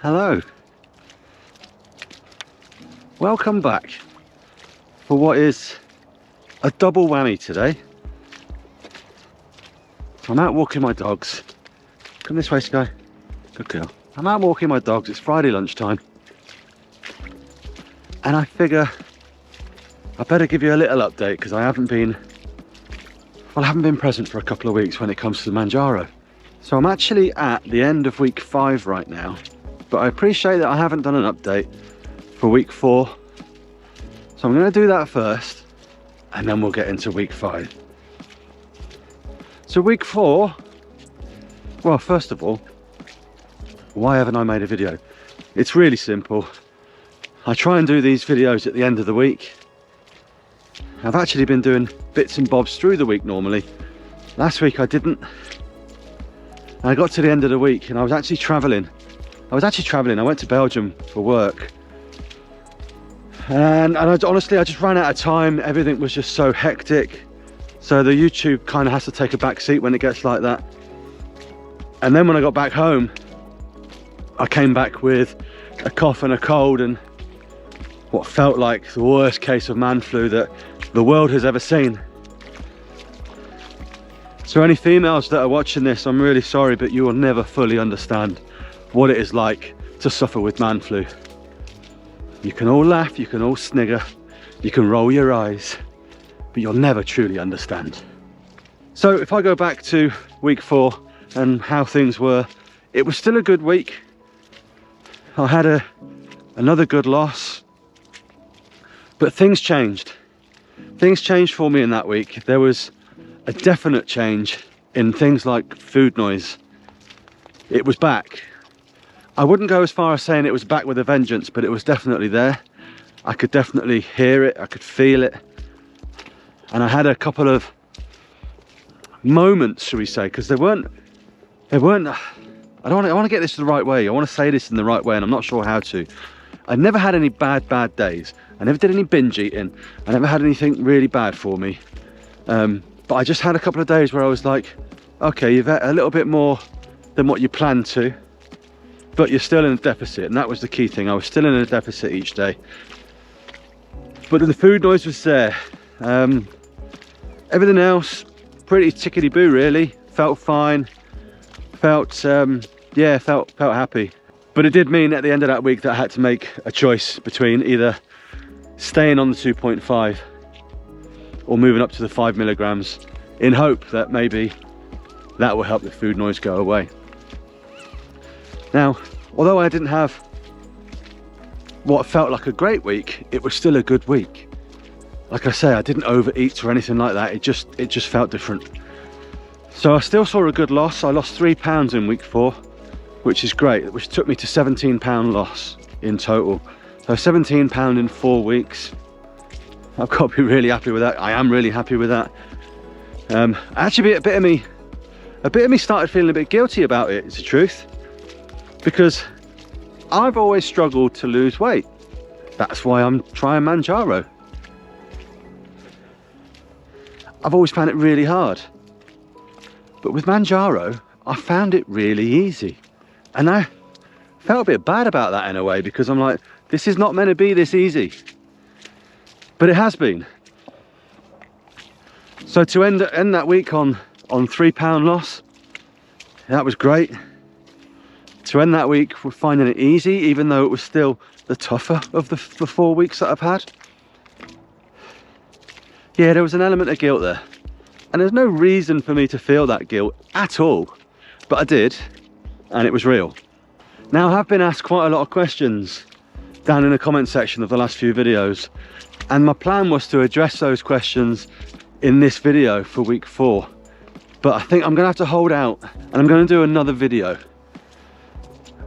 Hello. Welcome back for what is a double whammy today. I'm out walking my dogs. Come this way, Sky. Good girl. I'm out walking my dogs. It's Friday lunchtime. And I figure I better give you a little update because I haven't been present for a couple of weeks when it comes to the Manjaro. So I'm actually at the end of week 5 right now, but I appreciate that I haven't done an update for week 4. So I'm going to do that first and then we'll get into week 5. So week 4, well, first of all, why haven't I made a video? It's really simple. I try and do these videos at the end of the week. I've actually been doing bits and bobs through the week normally. Last week I didn't. I got to the end of the week and I was actually traveling. I went to Belgium for work. And honestly, I just ran out of time. Everything was just so hectic. So the YouTube kind of has to take a back seat when it gets like that. And then when I got back home, I came back with a cough and a cold and what felt like the worst case of man flu that the world has ever seen. So any females that are watching this, I'm really sorry, but you will never fully understand what it is like to suffer with man flu. You can all laugh, you can all snigger, you can roll your eyes, but you'll never truly understand. So if I go back to week 4 and how things were, it was still a good week. I had another good loss, but things changed. Things changed for me in that week. There was a definite change in things like food noise. It was back. I wouldn't go as far as saying it was back with a vengeance, but it was definitely there. I could definitely hear it, I could feel it. And I had a couple of moments, shall we say, because they weren't, I want to get this the right way. I want to say this in the right way, and I'm not sure how to. I never had any bad days. I never did any binge eating. I never had anything really bad for me. But I just had a couple of days where I was like, okay, you've had a little bit more than what you planned to, but you're still in a deficit. And that was the key thing. I was still in a deficit each day. But the food noise was there. Everything else, pretty tickety-boo really. Felt fine. Felt happy. But it did mean at the end of that week that I had to make a choice between either staying on the 2.5 or moving up to the 5 milligrams in hope that maybe that will help the food noise go away. Now, although I didn't have what felt like a great week, it was still a good week. Like I say, I didn't overeat or anything like that. It just felt different. So I still saw a good loss. I lost 3 pounds in week 4, which is great, which took me to £17 loss in total. So £17 in 4 weeks. I've got to be really happy with that. I am really happy with that. Actually, a bit of me started feeling a bit guilty about it, it's the truth. Because I've always struggled to lose weight. That's why I'm trying Manjaro. I've always found it really hard. But with Manjaro, I found it really easy. And I felt a bit bad about that in a way, because I'm like, this is not meant to be this easy. But it has been. So to end that week on £3 loss, that was great. To end that week with finding it easy, even though it was still the tougher of the 4 weeks that I've had. Yeah, there was an element of guilt there. And there's no reason for me to feel that guilt at all. But I did, and it was real. Now, I have been asked quite a lot of questions down in the comment section of the last few videos. And my plan was to address those questions in this video for week 4. But I think I'm going to have to hold out, and I'm going to do another video.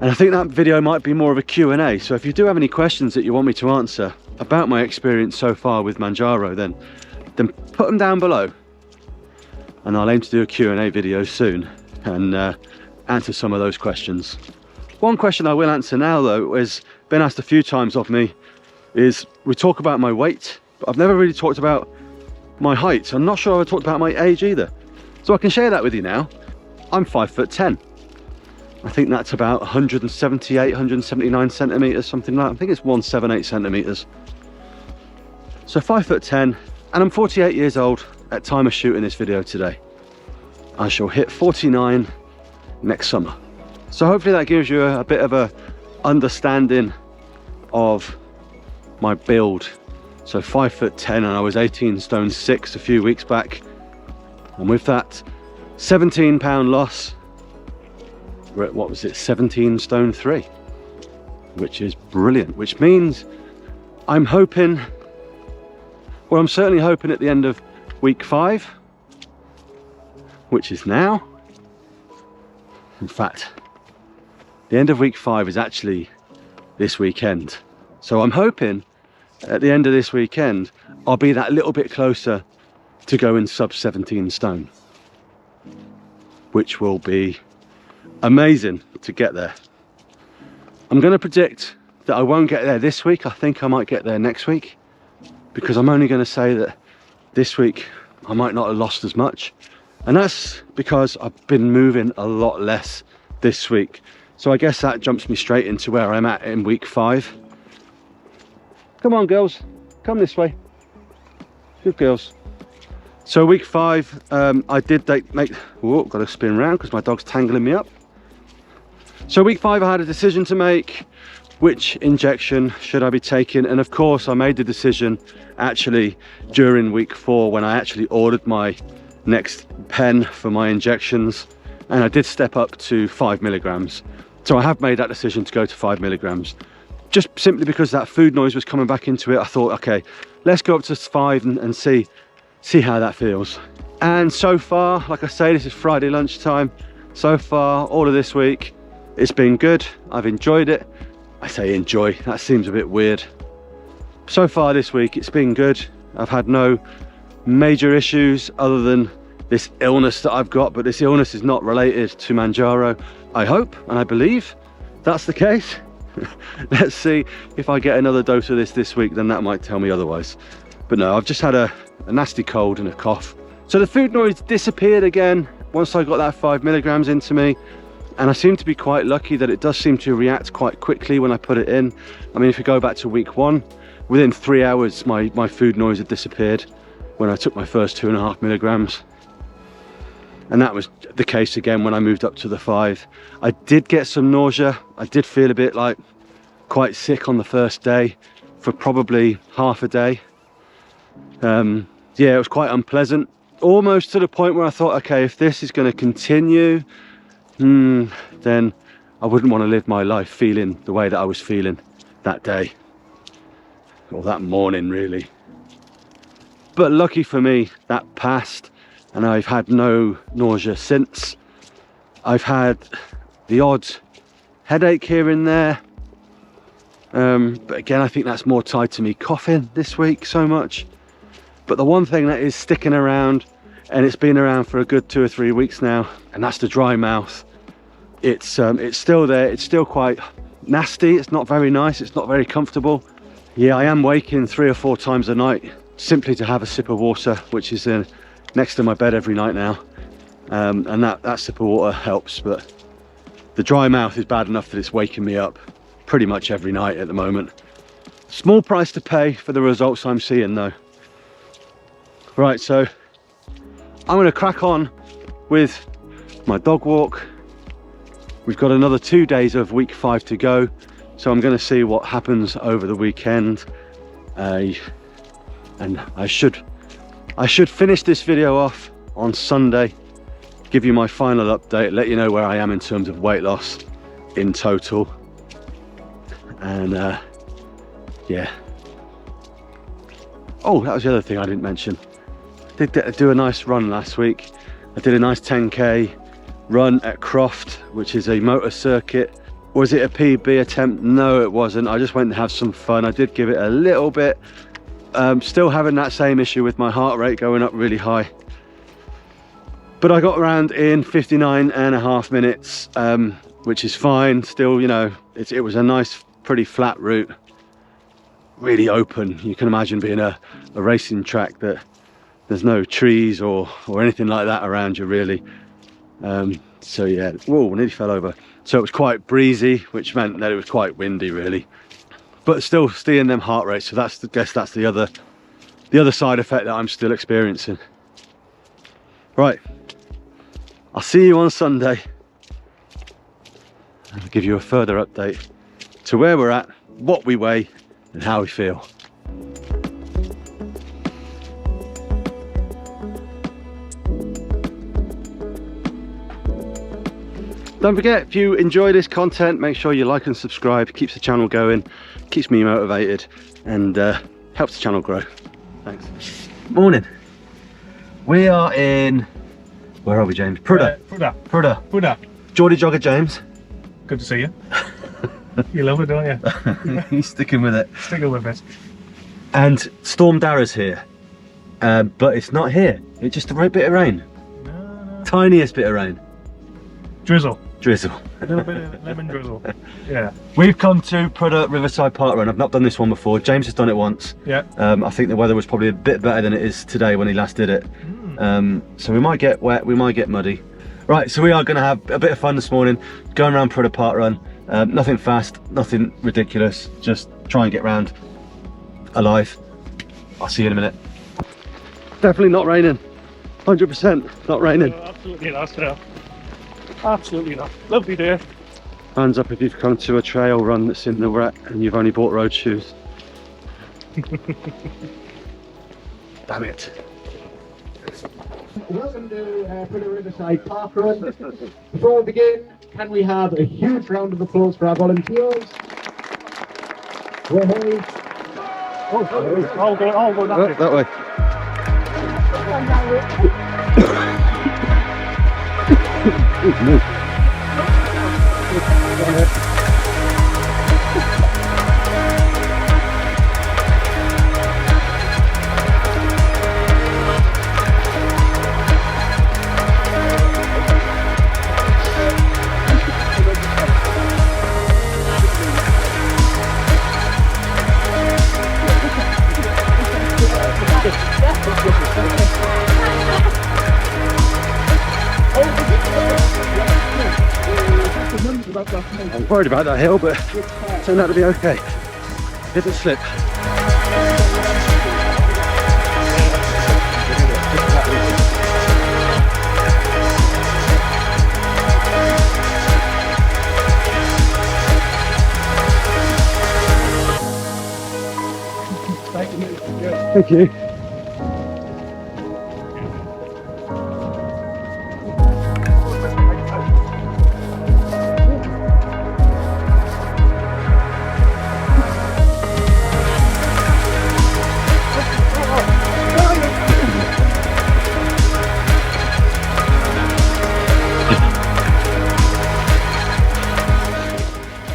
And I think that video might be more of a Q&A. So if you do have any questions that you want me to answer about my experience so far with Manjaro, then put them down below. And I'll aim to do a Q&A video soon and answer some of those questions. One question I will answer now, though, has been asked a few times of me, is we talk about my weight, but I've never really talked about my height. I'm not sure I've talked about my age either. So I can share that with you now. I'm 5'10". I think that's about 178, 179 centimeters, something like that. I think it's 178 centimeters. So 5'10", and I'm 48 years old at time of shooting this video today. I shall hit 49 next summer. So hopefully that gives you a bit of a understanding of my build. So 5'10", and I was 18 stone 6 a few weeks back. And with that 17-pound loss, we're at, what was it, 17 stone 3, which is brilliant, which means I'm hoping, well, I'm certainly hoping at the end of week 5, which is now. In fact, the end of week 5 is actually this weekend. So I'm hoping at the end of this weekend, I'll be that little bit closer to going sub 17 stone, which will be amazing to get there. I'm going to predict that I won't get there this week. I think I might get there next week, because I'm only going to say that this week I might not have lost as much, and that's because I've been moving a lot less this week. So I guess that jumps me straight into where I'm at in week 5. Come on girls, come this way, good girls. So week 5, I did make, whoa, got to spin around because my dog's tangling me up. So week 5, I had a decision to make. Which injection should I be taking? And of course I made the decision actually during week 4, when I actually ordered my next pen for my injections, and I did step up to 5 milligrams. So I have made that decision to go to 5 milligrams, just simply because that food noise was coming back into it. I thought, okay, let's go up to 5 and see how that feels. And so far, like I say, this is Friday lunchtime. So far, all of this week, it's been good. I've enjoyed it. I say enjoy, that seems a bit weird. So far this week, it's been good. I've had no major issues other than this illness that I've got, but this illness is not related to Mounjaro. I hope and I believe that's the case. Let's see if I get another dose of this week, then that might tell me otherwise. But no, I've just had a nasty cold and a cough. So the food noise disappeared again once I got that 5 milligrams into me. And I seem to be quite lucky that it does seem to react quite quickly when I put it in. I mean, if you go back to week 1, within 3 hours, my food noise had disappeared when I took my first 2.5 milligrams. And that was the case again when I moved up to the 5. I did get some nausea. I did feel a bit like quite sick on the first day for probably half a day. Yeah, it was quite unpleasant. Almost to the point where I thought, okay, if this is going to continue, then I wouldn't want to live my life feeling the way that I was feeling that day, or that morning really. But lucky for me, that passed, and I've had no nausea since. I've had the odd headache here and there, but again, I think that's more tied to me coughing this week so much. But the one thing that is sticking around, and it's been around for a good 2 or 3 weeks now, and that's the dry mouth. It's still there. It's still quite nasty. It's not very nice. It's not very comfortable. Yeah, I am waking 3 or 4 times a night simply to have a sip of water, which is next to my bed every night now, and that sip of water helps. But the dry mouth is bad enough that it's waking me up pretty much every night at the moment. Small price to pay for the results I'm seeing though. Right, so I'm going to crack on with my dog walk. We've got another 2 days of week 5 to go, so I'm going to see what happens over the weekend, and I should finish this video off on Sunday, give you my final update, let you know where I am in terms of weight loss in total, and yeah. Oh, that was the other thing I didn't mention. I did do a nice run last week. I did a nice 10k run at Croft, which is a motor circuit. Was it a PB attempt? No, it wasn't. I just went to have some fun. I did give it a little bit. Still having that same issue with my heart rate going up really high. But I got around in 59.5 minutes, which is fine. Still, you know, it was a nice, pretty flat route. Really open. You can imagine being a racing track that there's no trees or anything like that around you really. So yeah, whoa, nearly fell over. So it was quite breezy, which meant that it was quite windy really, but still stealing them heart rates. So that's, I guess that's the other side effect that I'm still experiencing. Right, I'll see you on Sunday. I'll give you a further update to where we're at, what we weigh and how we feel. Don't forget, if you enjoy this content, make sure you like and subscribe. It keeps the channel going, keeps me motivated, and helps the channel grow. Thanks. Morning. We are in, where are we, James? Prudhoe. Prudhoe. Geordie Jogger James. Good to see you. You love it, don't you? He's sticking with it. Sticking with it. And Storm Darrah's here, but it's not here. It's just a right bit of rain. No. Tiniest bit of rain. Drizzle. Drizzle. A little bit of lemon drizzle. Yeah. We've come to Prudhoe Riverside Park Run. I've not done this one before. James has done it once. Yeah. I think the weather was probably a bit better than it is today when he last did it. So we might get wet, we might get muddy. Right, so we are going to have a bit of fun this morning, going around Prudhoe Park Run. Nothing fast, nothing ridiculous, just try and get round alive. I'll see you in a minute. Definitely not raining. 100% not raining. No, absolutely not. No. Absolutely not. Lovely day. Hands up if you've come to a trail run that's in the wet and you've only bought road shoes. Damn it. Welcome to Prudhoe Riverside Park Run. Before we begin, can we have a huge round of applause for our volunteers? Hey. I'll go that way. That way. I'm worried about that hill, but it turned out to be okay. Didn't slip. Thank you.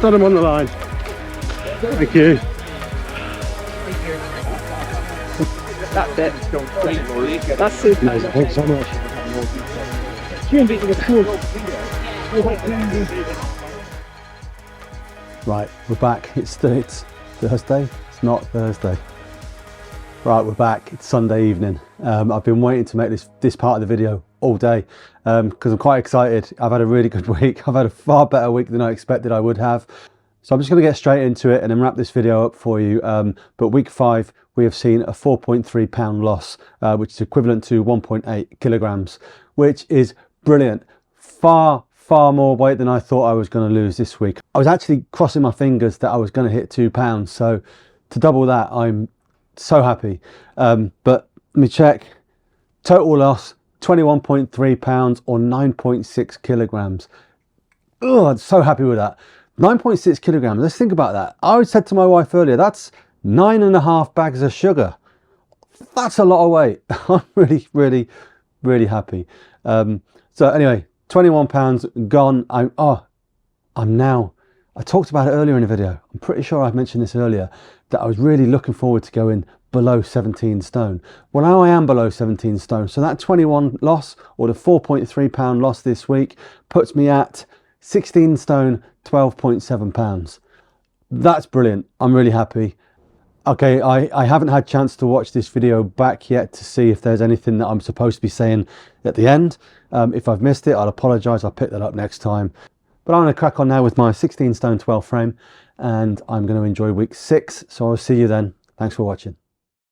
Got him on the line. Thank you. That's it. That's it. Thanks so much. Right, we're back. It's Thursday. It's not Thursday. Right, we're back. It's Sunday evening. I've been waiting to make this part of the video all day because I'm quite excited. I've had a really good week. I've had a far better week than I expected I would have. So I'm just going to get straight into it and then wrap this video up for you. But week 5, we have seen a 4.3 pound loss, which is equivalent to 1.8 kilograms, which is brilliant. Far more weight than I thought I was going to lose this week. I was actually crossing my fingers that I was going to hit 2 pounds. So to double that, I'm so happy. But let me check. Total loss, 21.3 pounds or 9.6 kilograms. Oh, I'm so happy with that. 9.6 kilograms. Let's think about that. I said to my wife earlier, that's 9.5 bags of sugar. That's a lot of weight. I'm really happy. So anyway, 21 pounds gone. I talked about it earlier in the video. I'm pretty sure I mentioned this earlier, that I was really looking forward to going below 17 stone. Well, now I am below 17 stone. So that 21 loss, or the 4.3 pound loss this week, puts me at 16 stone, 12.7 pounds. That's brilliant. I'm really happy. Okay, I haven't had a chance to watch this video back yet to see if there's anything that I'm supposed to be saying at the end. If I've missed it, I'll apologise. I'll pick that up next time. But I'm going to crack on now with my 16 stone 12 frame, and I'm going to enjoy week 6. So I'll see you then. Thanks for watching.